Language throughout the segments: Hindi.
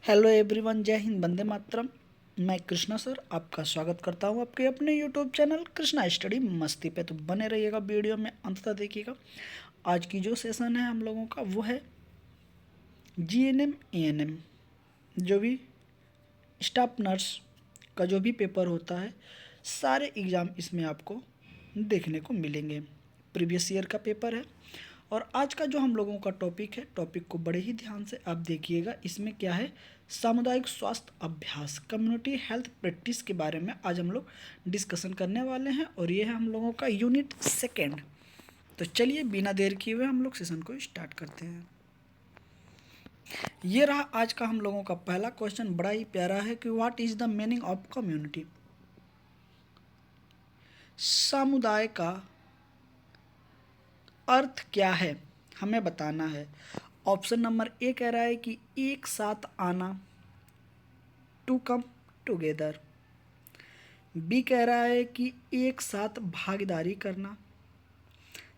हेलो एवरीवन, जय हिंद, वंदे मातरम। मैं कृष्णा सर आपका स्वागत करता हूं आपके अपने यूट्यूब चैनल कृष्णा स्टडी मस्ती पे। तो बने रहिएगा, वीडियो में अंत तक देखिएगा। आज की जो सेशन है हम लोगों का वो है जीएनएम एएनएम, जो भी स्टाफ नर्स का जो भी पेपर होता है, सारे एग्ज़ाम इसमें आपको देखने को मिलेंगे। प्रीवियस ईयर का पेपर है। और आज का जो हम लोगों का टॉपिक है, टॉपिक को बड़े ही ध्यान से आप देखिएगा। इसमें क्या है, सामुदायिक स्वास्थ्य अभ्यास, कम्युनिटी हेल्थ प्रैक्टिस के बारे में आज हम लोग डिस्कशन करने वाले हैं। और ये है हम लोगों का यूनिट सेकेंड। तो चलिए बिना देर किए हुए हम लोग सेशन को स्टार्ट करते हैं। ये रहा आज का हम लोगों का पहला क्वेश्चन, बड़ा ही प्यारा है कि what is the meaning of community. समुदाय का अर्थ क्या है, हमें बताना है। ऑप्शन नंबर ए कह रहा है कि एक साथ आना, टू कम टुगेदर। बी कह रहा है कि एक साथ भागीदारी करना।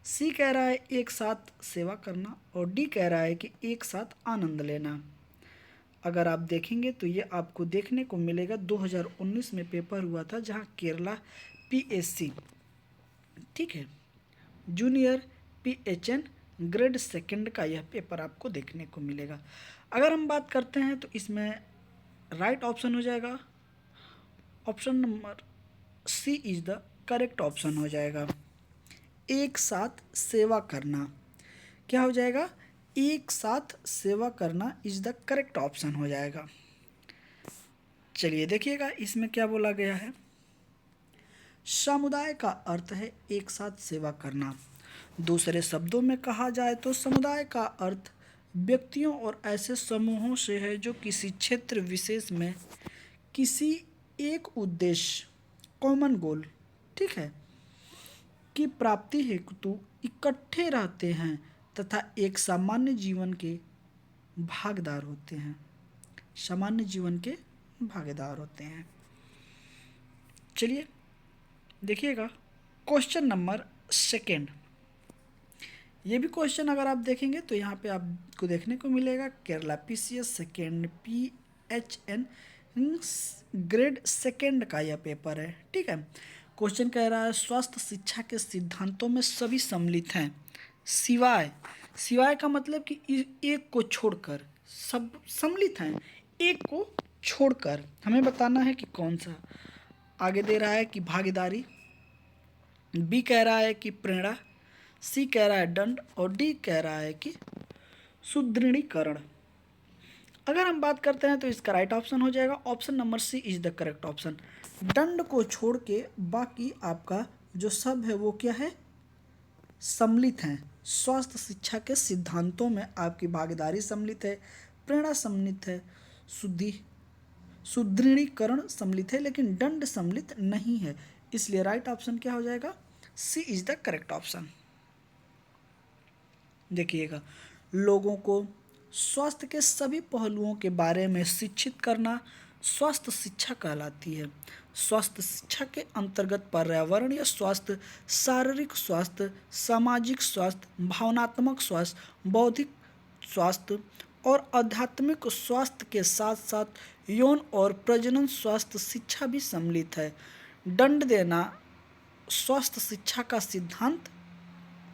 सी कह रहा है एक साथ सेवा करना। और डी कह रहा है कि एक साथ आनंद लेना। अगर आप देखेंगे तो ये आपको देखने को मिलेगा 2019 में पेपर हुआ था, जहाँ केरला पीएससी, ठीक है, जूनियर पीएचएन ग्रेड सेकंड का यह पेपर आपको देखने को मिलेगा। अगर हम बात करते हैं तो इसमें राइट ऑप्शन हो जाएगा, option number C is the correct option हो जाएगा। एक साथ सेवा करना क्या हो जाएगा, एक साथ सेवा करना इज द करेक्ट ऑप्शन हो जाएगा। चलिए देखिएगा इसमें क्या बोला गया है। समुदाय का अर्थ है एक साथ सेवा करना। दूसरे शब्दों में कहा जाए तो समुदाय का अर्थ व्यक्तियों और ऐसे समूहों से है जो किसी क्षेत्र विशेष में किसी एक उद्देश्य, कॉमन गोल, ठीक है, की प्राप्ति हेतु इकट्ठे रहते हैं तथा एक सामान्य जीवन के भागीदार होते हैं। सामान्य जीवन के भागीदार होते हैं। चलिए देखिएगा क्वेश्चन नंबर सेकेंड। ये भी क्वेश्चन अगर आप देखेंगे तो यहाँ पे आपको देखने को मिलेगा Kerala PCS second PHN grade second का यह पेपर है, ठीक है। क्वेश्चन कह रहा है स्वास्थ्य शिक्षा के सिद्धांतों में सभी सम्मिलित हैं सिवाय, सिवाय का मतलब कि एक को छोड़कर, सब सम्मिलित हैं, एक को छोड़कर हमें बताना है कि कौन सा। आगे दे रहा है कि भागीदारी, बी कह रहा है कि प्रेरणा, सी कह रहा है दंड और डी कह रहा है कि सुदृढ़ीकरण। अगर हम बात करते हैं तो इसका राइट ऑप्शन हो जाएगा option number C is the correct option. दंड को छोड़ के बाकी आपका जो सब है वो क्या है, सम्मिलित हैं। स्वास्थ्य शिक्षा के सिद्धांतों में आपकी भागीदारी सम्मिलित है, प्रेरणा सम्मिलित है, सुदृढ़ीकरण सम्मिलित है, लेकिन दंड सम्मिलित नहीं है। इसलिए राइट ऑप्शन क्या हो जाएगा, सी इज द करेक्ट ऑप्शन। देखिएगा लोगों को स्वास्थ्य के सभी पहलुओं के बारे में शिक्षित करना स्वास्थ्य शिक्षा कहलाती है। स्वास्थ्य शिक्षा के अंतर्गत पर्यावरणीय स्वास्थ्य, शारीरिक स्वास्थ्य, सामाजिक स्वास्थ्य, भावनात्मक स्वास्थ्य, बौद्धिक स्वास्थ्य और आध्यात्मिक स्वास्थ्य के साथ साथ यौन और प्रजनन स्वास्थ्य शिक्षा भी सम्मिलित है। दंड देना स्वास्थ्य शिक्षा का सिद्धांत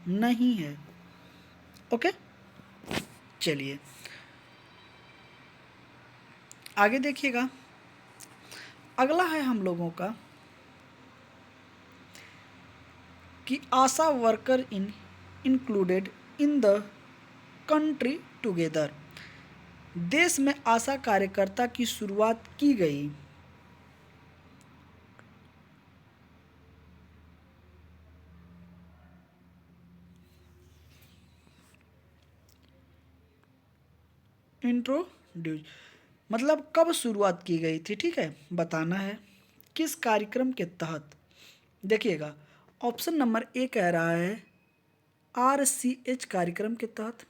नहीं है। ओके, चलिए आगे देखिएगा। अगला है हम लोगों का कि ASHA worker included in the country together. देश में आशा कार्यकर्ता की शुरुआत की गई। इंट्रोड्यूस मतलब कब शुरुआत की गई थी, ठीक है, बताना है किस कार्यक्रम के तहत। देखिएगा ऑप्शन नंबर ए कह रहा है RCH कार्यक्रम के तहत,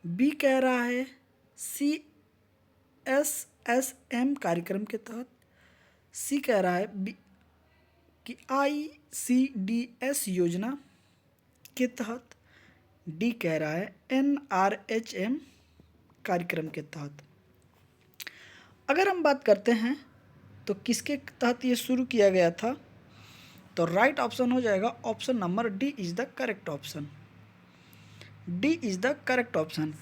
बी कह रहा है CSSM कार्यक्रम के तहत, सी कह रहा है कि ICDS योजना के तहत, डी कह रहा है NRHM कार्यक्रम के तहत। अगर हम बात करते हैं तो किसके तहत ये शुरू किया गया था, तो राइट ऑप्शन हो जाएगा option number D is the correct option. D is the correct option.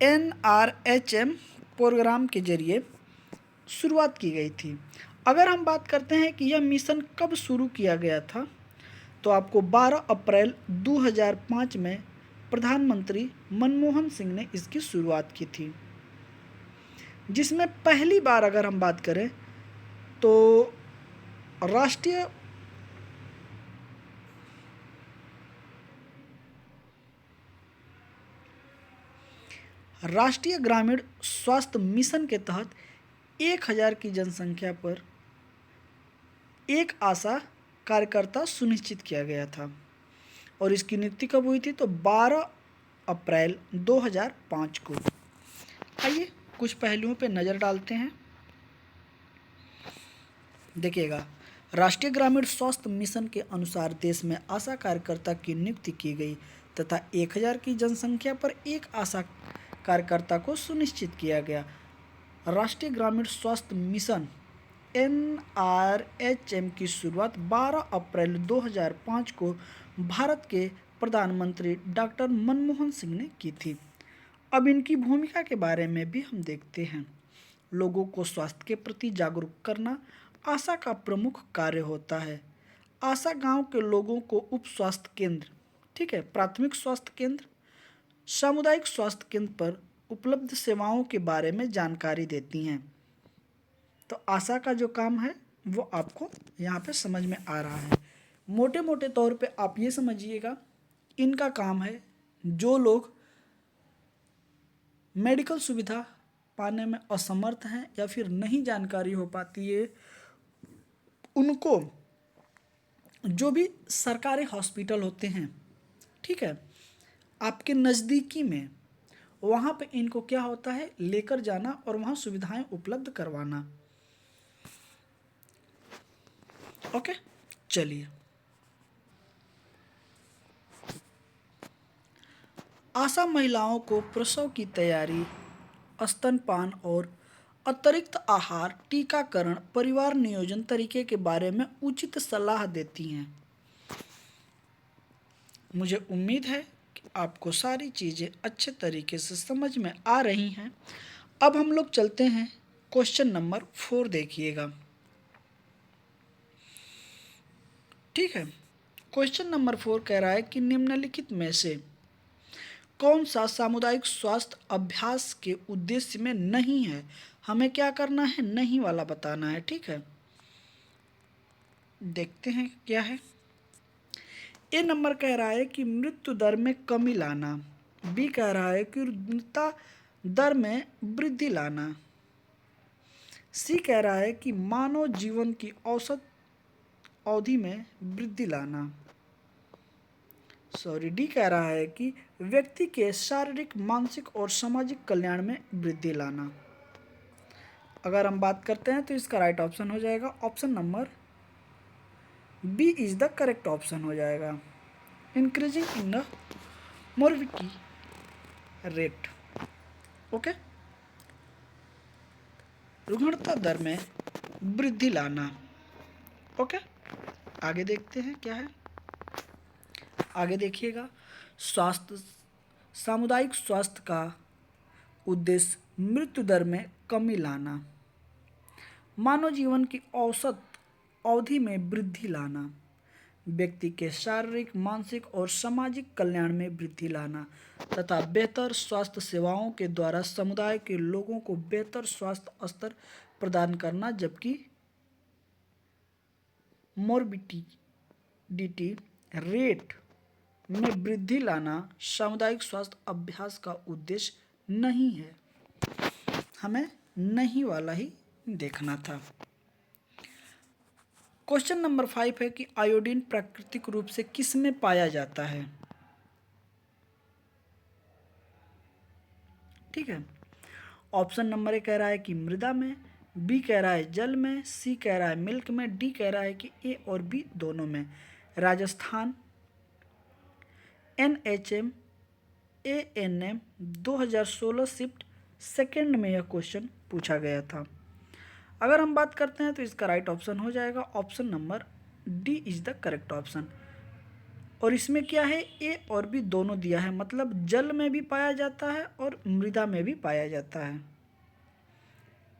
NRHM program के जरिए शुरुआत की गई थी। अगर हम बात करते हैं कि यह मिशन कब शुरू किया गया था, तो आपको 12 अप्रैल 2005 में प्रधानमंत्री मनमोहन सिंह ने इसकी शुरुआत की थी, जिसमें पहली बार अगर हम बात करें तो राष्ट्रीय राष्ट्रीय ग्रामीण स्वास्थ्य मिशन के तहत 1000 की जनसंख्या पर एक आशा कार्यकर्ता सुनिश्चित किया गया था। और इसकी नियुक्ति कब हुई थी, तो 12 अप्रैल 2005 को। आइए कुछ पहलुओं पर नज़र डालते हैं। देखिएगा, राष्ट्रीय ग्रामीण स्वास्थ्य मिशन के अनुसार देश में आशा कार्यकर्ता की नियुक्ति की गई तथा 1000 की जनसंख्या पर एक आशा कार्यकर्ता को सुनिश्चित किया गया। राष्ट्रीय ग्रामीण स्वास्थ्य मिशन NRHM की शुरुआत 12 अप्रैल 2005 को भारत के प्रधानमंत्री डॉक्टर मनमोहन सिंह ने की थी। अब इनकी भूमिका के बारे में भी हम देखते हैं। लोगों को स्वास्थ्य के प्रति जागरूक करना आशा का प्रमुख कार्य होता है। आशा गांव के लोगों को उप स्वास्थ्य केंद्र, ठीक है, प्राथमिक स्वास्थ्य केंद्र, सामुदायिक स्वास्थ्य केंद्र पर उपलब्ध सेवाओं के बारे में जानकारी देती हैं। तो आशा का जो काम है वो आपको यहाँ पे समझ में आ रहा है। मोटे मोटे तौर पे आप ये समझिएगा, इनका काम है जो लोग मेडिकल सुविधा पाने में असमर्थ हैं या फिर नहीं जानकारी हो पाती है, उनको जो भी सरकारी हॉस्पिटल होते हैं, ठीक है, आपके नज़दीकी में, वहाँ पे इनको क्या होता है, लेकर जाना और वहाँ सुविधाएं उपलब्ध करवाना। ओके, चलिए। आशा महिलाओं को प्रसव की तैयारी, स्तनपान और अतिरिक्त आहार, टीकाकरण, परिवार नियोजन तरीके के बारे में उचित सलाह देती हैं। मुझे उम्मीद है कि आपको सारी चीज़ें अच्छे तरीके से समझ में आ रही हैं। अब हम लोग चलते हैं क्वेश्चन नंबर 4, देखिएगा, ठीक है। क्वेश्चन नंबर 4 कह रहा है कि निम्नलिखित में से कौन सा सामुदायिक स्वास्थ्य अभ्यास के उद्देश्य में नहीं है। हमें क्या करना है, नहीं वाला बताना है, ठीक है। देखते हैं क्या है। ए नंबर कह रहा है कि मृत्यु दर में कमी लाना। बी कह रहा है कि रुग्णता दर में वृद्धि लाना। सी कह रहा है कि मानव जीवन की औसत अवधि में वृद्धि लाना। डी कह रहा है कि व्यक्ति के शारीरिक, मानसिक और सामाजिक कल्याण में वृद्धि लाना। अगर हम बात करते हैं तो इसका राइट ऑप्शन हो जाएगा option number B is the correct option हो जाएगा, increasing in the morbidity rate. Okay, रुग्णता दर में वृद्धि लाना। ओके, आगे देखते हैं क्या है। आगे देखिएगा, स्वास्थ्य, सामुदायिक स्वास्थ्य का उद्देश्य मृत्यु दर में कमी लाना, मानव जीवन की औसत अवधि में वृद्धि लाना, व्यक्ति के शारीरिक, मानसिक और सामाजिक कल्याण में वृद्धि लाना तथा बेहतर स्वास्थ्य सेवाओं के द्वारा समुदाय के लोगों को बेहतर स्वास्थ्य स्तर प्रदान करना, जबकि मोर्बिडिटी रेट में वृद्धि लाना सामुदायिक स्वास्थ्य अभ्यास का उद्देश्य नहीं है। हमें नहीं वाला ही देखना था। क्वेश्चन नंबर 5 है कि आयोडीन प्राकृतिक रूप से किस में पाया जाता है, ठीक है। ऑप्शन नंबर ए कह रहा है कि मृदा में, बी कह रहा है जल में, सी कह रहा है मिल्क में, डी कह रहा है कि ए और बी दोनों में। Rajasthan NHM ANM 2016 shift second में यह क्वेश्चन पूछा गया था। अगर हम बात करते हैं तो इसका राइट ऑप्शन हो जाएगा option number D is the correct option. और इसमें क्या है, ए और बी दोनों दिया है, मतलब जल में भी पाया जाता है और मृदा में भी पाया जाता है।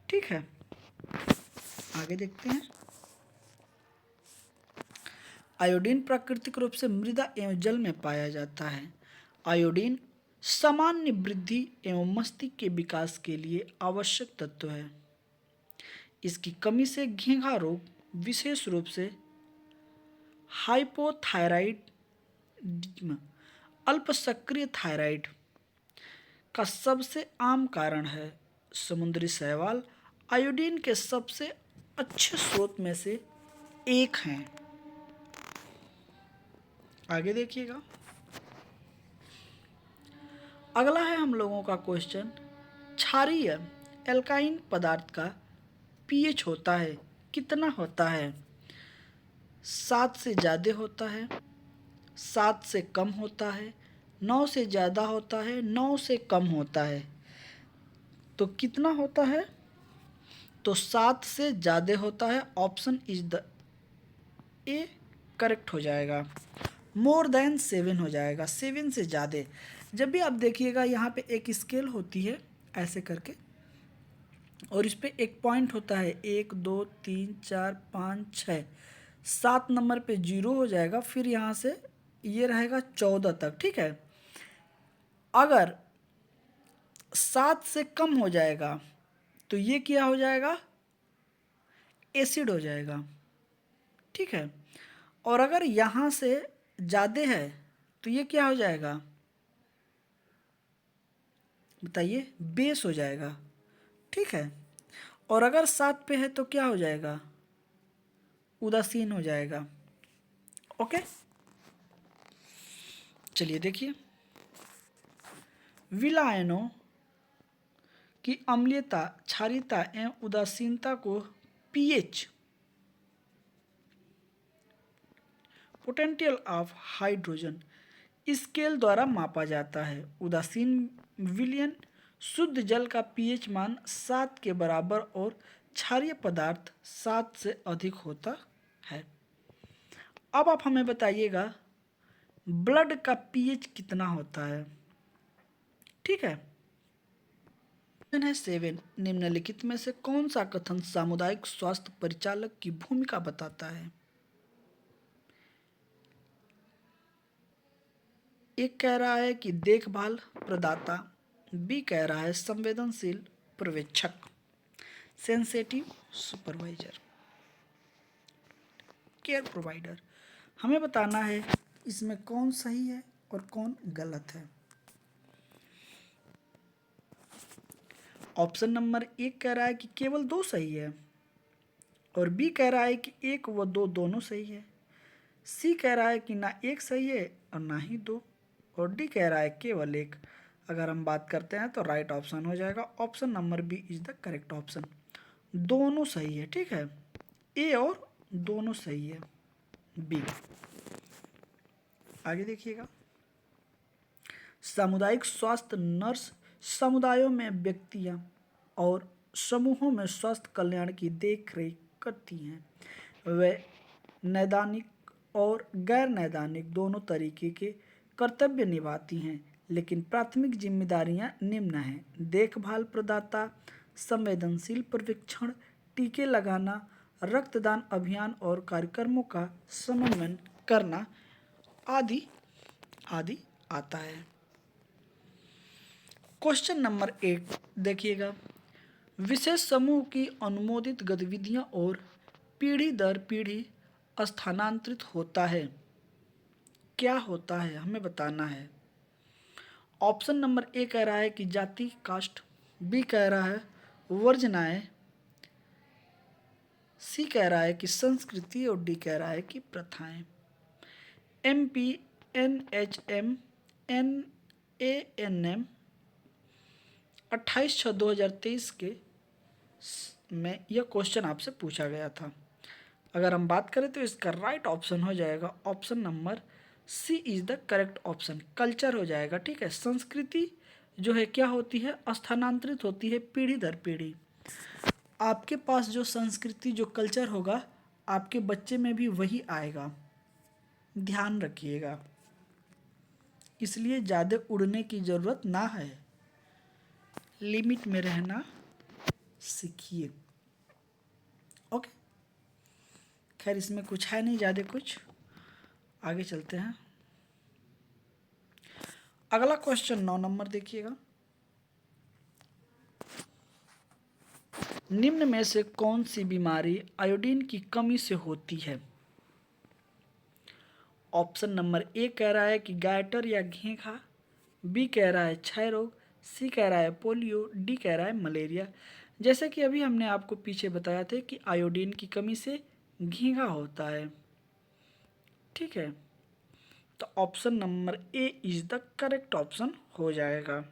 ठीक है, आगे देखते हैं। आयोडीन प्राकृतिक रूप से मृदा एवं जल में पाया जाता है। आयोडीन सामान्य वृद्धि एवं मस्तिष्क के विकास के लिए आवश्यक तत्व है। इसकी कमी से घेंघा रोग, विशेष रूप से हाइपोथायराइडिज्म, अल्प सक्रिय थायराइड का सबसे आम कारण है। समुद्री शैवाल आयोडीन के सबसे अच्छे स्रोत में से एक हैं। आगे देखिएगा, अगला है हम लोगों का क्वेश्चन, क्षारीय एल्काइन पदार्थ का पीएच होता है, कितना होता है? 7 से ज़्यादा होता है, 7 से कम होता है, 9 से ज़्यादा होता है, 9 से कम होता है। तो कितना होता है? तो 7 से ज़्यादा होता है। Option is the A correct हो जाएगा। मोर देन 7 हो जाएगा, 7 से ज़्यादा। जब भी आप देखिएगा यहाँ पे एक स्केल होती है ऐसे करके, और इस पे एक पॉइंट होता है, 1 2 3 4 5 6, 7 नंबर पे 0 हो जाएगा, फिर यहाँ से ये रहेगा 14 तक। ठीक है, अगर 7 से कम हो जाएगा तो ये क्या हो जाएगा? एसिड हो जाएगा। ठीक है, और अगर यहाँ से ज़्यादा है तो ये क्या हो जाएगा? बताइए, बेस हो जाएगा। ठीक है, और अगर 7 पे है तो क्या हो जाएगा? उदासीन हो जाएगा। ओके, चलिए देखिए, विलायनों की अम्लीयता, क्षारीयता एवं उदासीनता को pH, potential of hydrogen, scale द्वारा मापा जाता है। उदासीन विलयन शुद्ध जल का पीएच मान 7 के बराबर और क्षारीय पदार्थ 7 से अधिक होता है। अब आप हमें बताइएगा ब्लड का पीएच कितना होता है। ठीक है, 7, निम्नलिखित में से कौन सा कथन सामुदायिक स्वास्थ्य परिचालक की भूमिका बताता है? एक कह रहा है कि देखभाल प्रदाता, बी कह रहा है संवेदनशील पर्यवेक्षक, सेंसेटिव सुपरवाइजर, केयर प्रोवाइडर। हमें बताना है इसमें कौन सही है और कौन गलत है। ऑप्शन नंबर 1 कह रहा है कि केवल 2 सही है, और बी कह रहा है कि 1 व 2 दोनों सही है, सी कह रहा है कि ना 1 सही है और ना ही 2, और डी कह रहा है केवल 1। अगर हम बात करते हैं तो राइट ऑप्शन हो जाएगा option number B is the correct option. दोनों सही है। ठीक है, ए और दोनों सही है, बी। आगे देखिएगा, सामुदायिक स्वास्थ्य नर्स समुदायों में व्यक्तियों और समूहों में स्वास्थ्य कल्याण की देखरेख करती हैं। वे नैदानिक और गैर नैदानिक दोनों तरीके के कर्तव्य निभाती हैं, लेकिन प्राथमिक जिम्मेदारियां निम्न हैं: देखभाल प्रदाता, संवेदनशील पर्यवेक्षण, टीके लगाना, रक्तदान अभियान और कार्यक्रमों का समन्वय करना आदि आदि आता है। क्वेश्चन नंबर 1 देखिएगा, विशेष समूह की अनुमोदित गतिविधियां और पीढ़ी दर पीढ़ी स्थानांतरित होता है। क्या होता है हमें बताना है। ऑप्शन नंबर ए कह रहा है कि जाति, कास्ट, बी कह रहा है वर्जनाएं, सी कह रहा है कि संस्कृति, और डी कह रहा है कि प्रथाएं। M P N H M N A N M 28/6/2023 के में यह क्वेश्चन आपसे पूछा गया था। अगर हम बात करें तो इसका राइट ऑप्शन हो जाएगा option number C is the correct option, culture हो जाएगा। ठीक है, संस्कृति जो है क्या होती है, स्थानांतरित होती है पीढ़ी दर पीढ़ी। आपके पास जो संस्कृति, जो कल्चर होगा, आपके बच्चे में भी वही आएगा, ध्यान रखिएगा। इसलिए ज़्यादा उड़ने की ज़रूरत ना है, लिमिट में रहना सीखिए। ओके, खैर इसमें कुछ है नहीं ज़्यादा कुछ, आगे चलते हैं। अगला क्वेश्चन 9 नंबर देखिएगा। निम्न में से कौन सी बीमारी आयोडीन की कमी से होती है? ऑप्शन नंबर ए कह रहा है कि गायटर या घेंघा, बी कह रहा है क्षय रोग, सी कह रहा है पोलियो, डी कह रहा है मलेरिया। जैसे कि अभी हमने आपको पीछे बताया था कि आयोडीन की कमी से घेंघा होता है, ठीक है। तो option number A is the correct option हो जाएगा।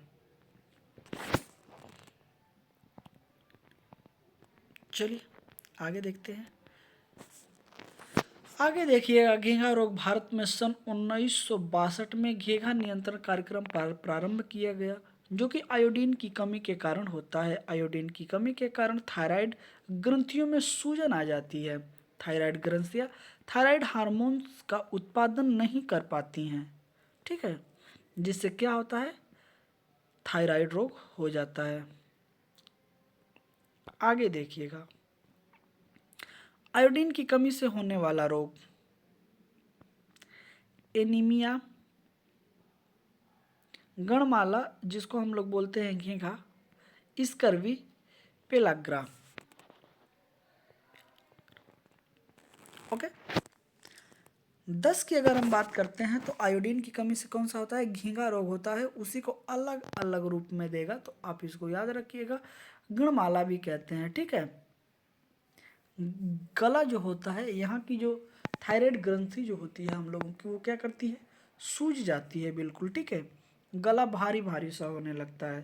चलिए आगे देखते हैं। आगे देखिएगा, घेंघा रोग भारत में सन 1962 में घेंघा नियंत्रण कार्यक्रम प्रारंभ किया गया, जो कि आयोडीन की कमी के कारण होता है। आयोडीन की कमी के कारण थायराइड ग्रंथियों में सूजन आ जाती है। थायराइड ग्रंथियां थायराइड हार्मोन्स का उत्पादन नहीं कर पाती हैं, ठीक है, जिससे क्या होता है, थायराइड रोग हो जाता है। आगे देखिएगा, आयोडीन की कमी से होने वाला रोग, एनीमिया, गणमाला जिसको हम लोग बोलते हैं घेंघा, स्कर्वी, पेलाग्रा। ओके, 10 की अगर हम बात करते हैं तो आयोडीन की कमी से कौन सा होता है, घेंघा रोग होता है। उसी को अलग अलग रूप में देगा, तो आप इसको याद रखिएगा। गणमाला भी कहते हैं, ठीक है। गला जो होता है, यहाँ की जो थायराइड ग्रंथि जो होती है हम लोगों की, वो क्या करती है, सूज जाती है बिल्कुल, ठीक है। गला भारी भारी सा होने लगता है।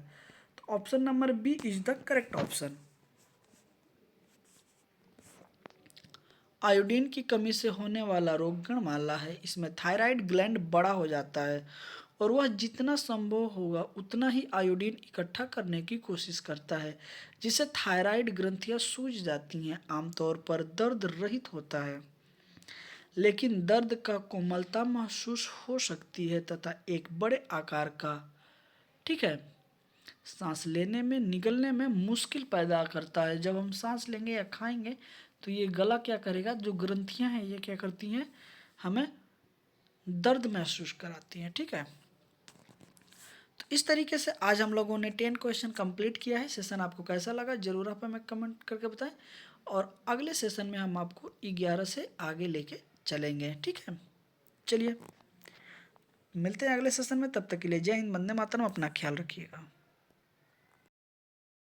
तो option number B is the correct option. Iodine की कमी से होने वाला रोग गणमाला है। इसमें थायराइड ग्लैंड बड़ा हो जाता है और वह जितना संभव होगा उतना ही आयोडीन इकट्ठा करने की कोशिश करता है, जिससे थायराइड ग्रंथियां सूज जाती हैं। आमतौर पर दर्द रहित होता है, लेकिन दर्द का कोमलता महसूस हो सकती है तथा एक बड़े आकार का, ठीक है, सांस लेने में निगलने में मुश्किल पैदा करता है। जब हम सांस लेंगे या खाएंगे तो ये गला क्या करेगा, जो ग्रंथियां हैं ये क्या करती हैं, हमें दर्द महसूस कराती हैं, ठीक है। तो इस तरीके से आज हम लोगों ने 10 क्वेश्चन कंप्लीट किया है। सेशन आपको कैसा लगा जरूर आप हमें कमेंट करके बताएं, और अगले सेशन में हम आपको 11 से आगे लेके चलेंगे, ठीक है। चलिए मिलते हैं अगले सेशन में, तब तक के लिए जय हिंद, वंदे मातरम, अपना ख्याल रखिएगा।